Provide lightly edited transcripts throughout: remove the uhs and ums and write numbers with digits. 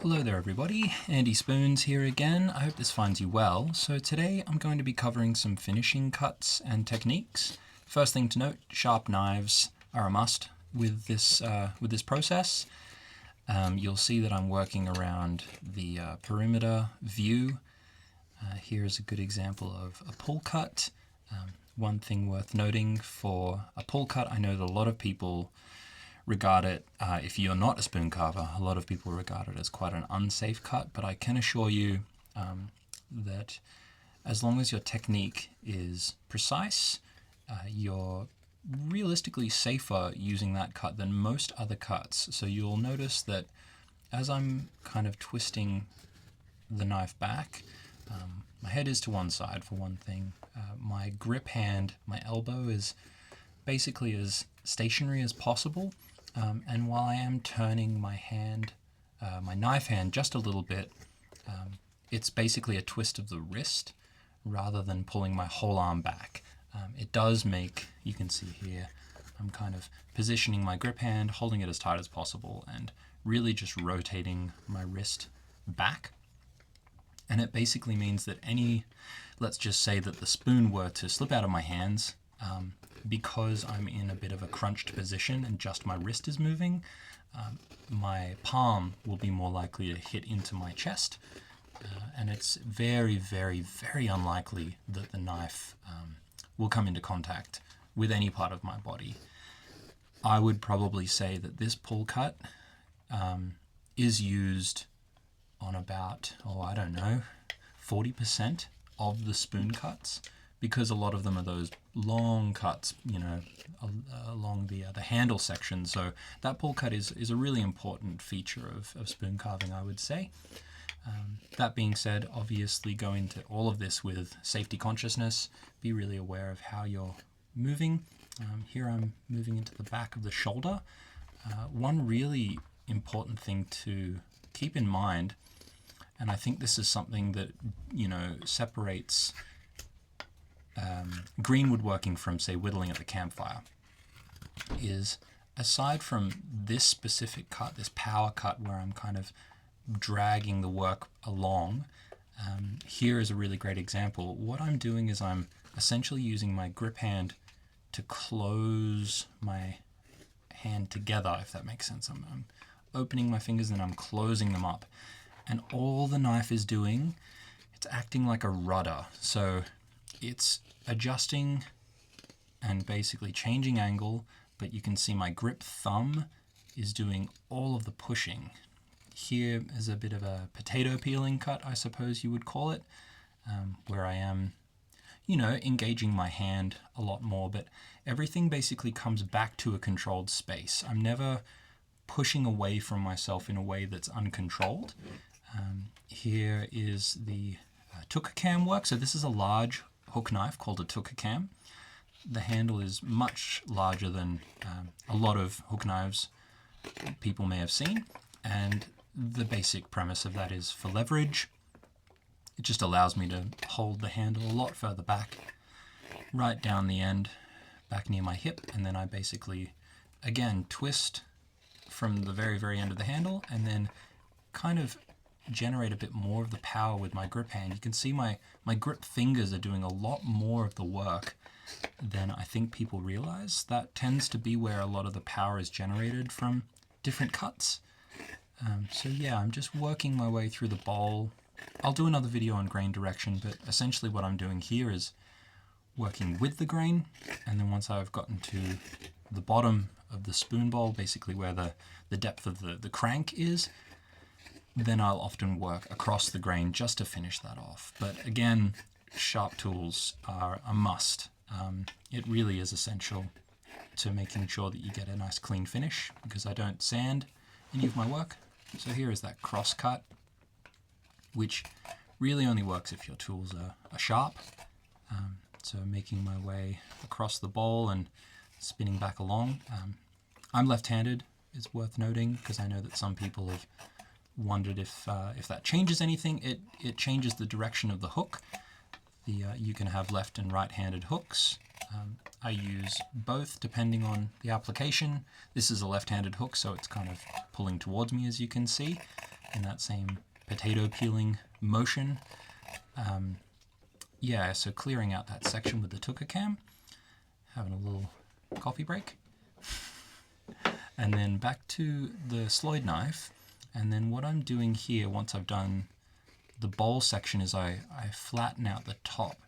Hello there everybody, Andy Spoons here again. I hope this finds you well. So today I'm going to be covering some finishing cuts and techniques. First thing to note, sharp knives are a must with this process. You'll see that I'm working around the perimeter view. Here's a good example of a pull cut. One thing worth noting for a pull cut, I know that a lot of people regard it, if you're not a spoon carver, a lot of people regard it as quite an unsafe cut, but I can assure you that as long as your technique is precise, you're realistically safer using that cut than most other cuts. So you'll notice that as I'm kind of twisting the knife back, my head is to one side for one thing. My grip hand, my elbow is basically as stationary as possible. And while I am turning my hand, my knife hand just a little bit, it's basically a twist of the wrist rather than pulling my whole arm back. It does make, you can see here, I'm kind of positioning my grip hand, holding it as tight as possible, and really just rotating my wrist back. And it basically means that let's just say that the spoon were to slip out of my hands, because I'm in a bit of a crunched position and just my wrist is moving, my palm will be more likely to hit into my chest, and it's very, very, very unlikely that the knife will come into contact with any part of my body. I would probably say that this pull cut is used on about, 40% of the spoon cuts, because a lot of them are those long cuts, along the handle section. So that pull cut is a really important feature of spoon carving, I would say. That being said, obviously go into all of this with safety consciousness. Be really aware of how you're moving. Here I'm moving into the back of the shoulder. One really important thing to keep in mind, and I think this is something that separates green woodworking from, say, whittling at the campfire, is aside from this specific cut, this power cut where I'm kind of dragging the work along, here is a really great example. What I'm doing is I'm essentially using my grip hand to close my hand together, if that makes sense. I'm opening my fingers and I'm closing them up. And all the knife is doing, it's acting like a rudder. So it's adjusting and basically changing angle, but you can see my grip thumb is doing all of the pushing. Here is a bit of a potato peeling cut, I suppose you would call it, where I am, engaging my hand a lot more, but everything basically comes back to a controlled space. I'm never pushing away from myself in a way that's uncontrolled. Here is the Tukka-Cam work. So this is a large hook knife called a Tukka-Cam. The handle is much larger than a lot of hook knives people may have seen, and the basic premise of that is for leverage. It just allows me to hold the handle a lot further back, right down the end, back near my hip, and then I basically, again, twist from the very, very end of the handle, and then kind of generate a bit more of the power with my grip hand. You can see my grip fingers are doing a lot more of the work than I think people realize. That tends to be where a lot of the power is generated from different cuts. So yeah, I'm just working my way through the bowl. I'll do another video on grain direction, but essentially what I'm doing here is working with the grain, and then once I've gotten to the bottom of the spoon bowl, basically where the depth of the crank is, then I'll often work across the grain just to finish that off. But again, sharp tools are a must. It really is essential to making sure that you get a nice clean finish, because I don't sand any of my work. So here is that cross cut, which really only works if your tools are sharp. So making my way across the bowl and spinning back along. I'm left-handed, it's worth noting, because I know that some people have wondered if that changes anything. It changes the direction of the hook. You can have left and right-handed hooks. I use both depending on the application. This is a left-handed hook, so it's kind of pulling towards me, as you can see. in that same potato peeling motion. Yeah, so clearing out that section with the Tooka cam, having a little coffee break, and then back to the Sloyd knife. And then what I'm doing here, once I've done the bowl section, is I flatten out the top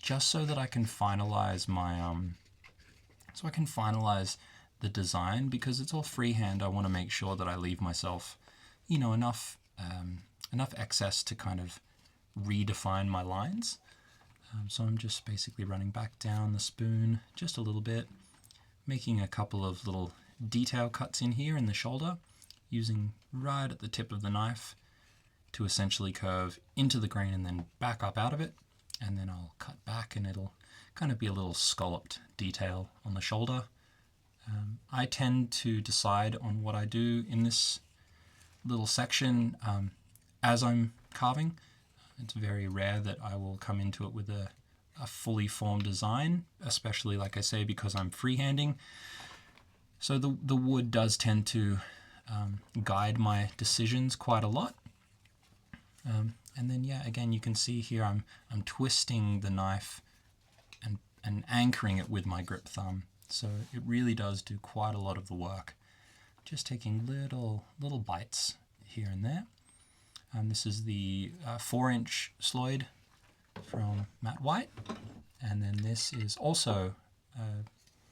just so that I can finalize my the design. Because it's all freehand, I want to make sure that I leave myself, you know, enough excess to kind of redefine my lines. So I'm just basically running back down the spoon just a little bit, making a couple of little detail cuts in here in the shoulder, using right at the tip of the knife to essentially curve into the grain and then back up out of it. And then I'll cut back and it'll kind of be a little scalloped detail on the shoulder. I tend to decide on what I do in this little section as I'm carving. It's very rare that I will come into it with a fully formed design, especially, like I say, because I'm freehanding. So the wood does tend to guide my decisions quite a lot. And then, yeah, again, you can see here I'm twisting the knife and anchoring it with my grip thumb. So it really does do quite a lot of the work. Just taking little bites here and there. This is the 4-inch Sloyd from Matt White, and then this is also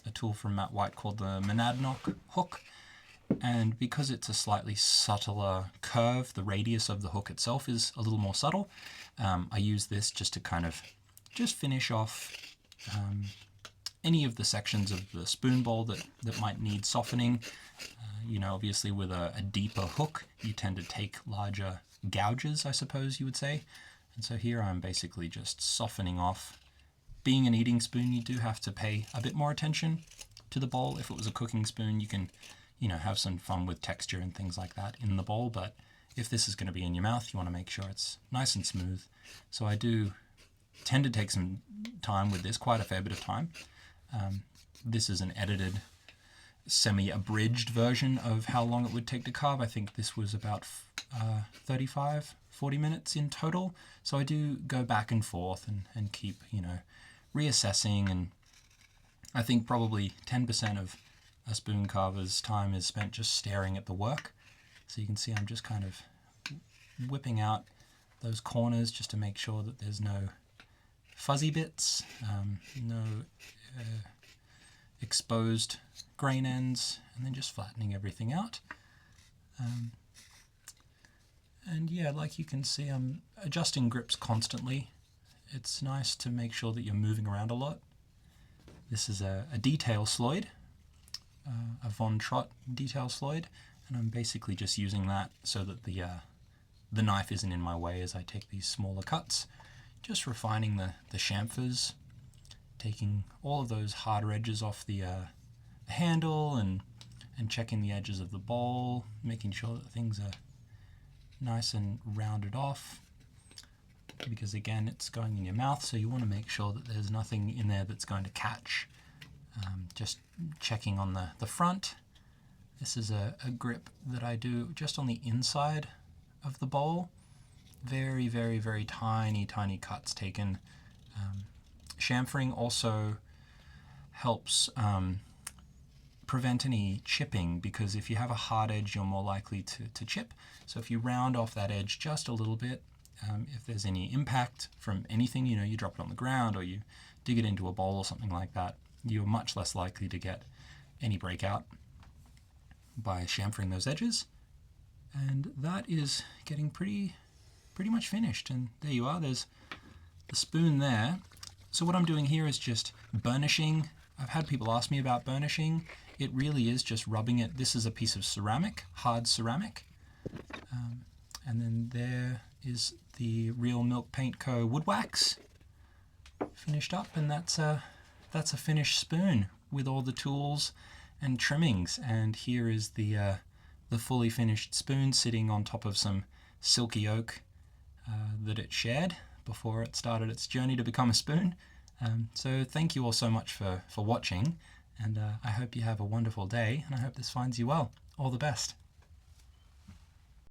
a tool from Matt White called the Monadnock hook. And because it's a slightly subtler curve, the radius of the hook itself is a little more subtle. I use this just to kind of just finish off any of the sections of the spoon bowl that might need softening. You know, obviously with a deeper hook, you tend to take larger gouges, I suppose you would say. And so here I'm basically just softening off. Being an eating spoon, you do have to pay a bit more attention to the bowl. If it was a cooking spoon, you can, you know, have some fun with texture and things like that in the bowl. But if this is going to be in your mouth, you want to make sure it's nice and smooth. So I do tend to take some time with this, quite a fair bit of time. This is an edited, semi-abridged version of how long it would take to carve. I think this was about 35-40 minutes in total. So I do go back and forth and keep, you know, reassessing. And I think probably 10% of a spoon carver's time is spent just staring at the work. So you can see I'm just kind of whipping out those corners just to make sure that there's no fuzzy bits, no exposed grain ends, and then just flattening everything out. And yeah, like you can see, I'm adjusting grips constantly. It's nice to make sure that you're moving around a lot. This is a detail Sloyd, a Von Trott detail Sloyd, and I'm basically just using that so that the knife isn't in my way as I take these smaller cuts. Just refining the chamfers, taking all of those harder edges off the handle and checking the edges of the bowl, making sure that things are nice and rounded off, because again, it's going in your mouth, so you want to make sure that there's nothing in there that's going to catch. Just checking on the front. This is a grip that I do just on the inside of the bowl. Very, very, very tiny cuts taken. Chamfering also helps prevent any chipping, because if you have a hard edge, you're more likely to chip. So if you round off that edge just a little bit, if there's any impact from anything, you know, you drop it on the ground or you dig it into a bowl or something like that, you're much less likely to get any breakout by chamfering those edges. And that is getting pretty much finished. And there you are, there's the spoon there. So what I'm doing here is just burnishing. I've had people ask me about burnishing. It really is just rubbing it. This is a piece of ceramic, hard ceramic. And then there is the Real Milk Paint Co. wood wax finished up, and that's a finished spoon with all the tools and trimmings. And here is the fully finished spoon sitting on top of some silky oak that it shared before it started its journey to become a spoon. So thank you all so much for watching, and I hope you have a wonderful day, and I hope this finds you well. All the best.